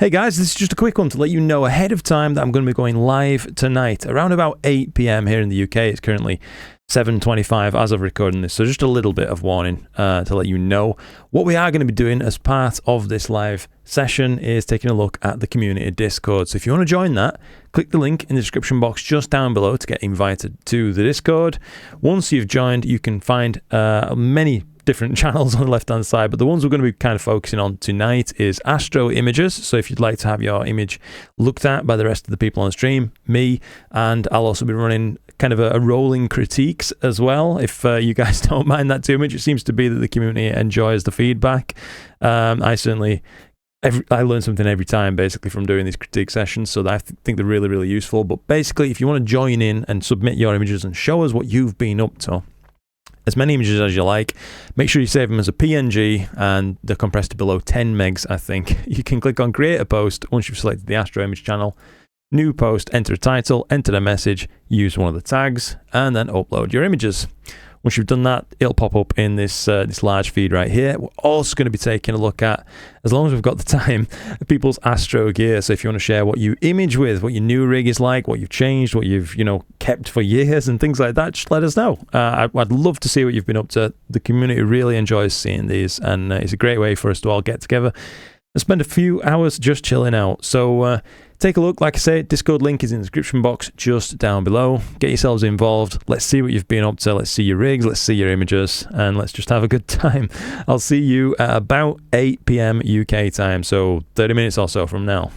Hey guys, this is just a quick one to let you know ahead of time that I'm going to be going live tonight around about 8 p.m. here in the UK. It's currently 7:25 as of recording this, so just a little bit of warning to let you know. What we are going to be doing as part of this live session is taking a look at the community Discord. So if you want to join that, click the link in the description box just down below to get invited to the Discord. Once you've joined, you can find many different channels on the left hand side, but the ones we're going to be kind of focusing on tonight is astro images. So if you'd like to have your image looked at by the rest of the people on stream, me, and I'll also be running kind of a rolling critiques as well, if you guys don't mind that too much. It seems to be that the community enjoys the feedback. I certainly I learn something every time basically from doing these critique sessions, so I think they're really, really useful. But basically, if you want to join in and submit your images and show us what you've been up to, as many images as you like, make sure you save them as a PNG and they're compressed to below 10 megs, I think. You can click on create a post once you've selected the Astro image channel, new post, enter a title, enter a message, use one of the tags, and then upload your images. Once you've done that, it'll pop up in this this large feed right here. We're also going to be taking a look at, as long as we've got the time, people's astro gear. So if you want to share what you image with, what your new rig is like, what you've changed, what you've kept for years and things like that, just let us know. I'd love to see what you've been up to. The community really enjoys seeing these, and it's a great way for us to all get together and spend a few hours just chilling out. So take a look. Like I say, Discord link is in the description box just down below. Get yourselves involved. Let's see what you've been up to. Let's see your rigs. Let's see your images. And let's just have a good time. I'll see you at about 8 p.m. UK time. So 30 minutes or so from now.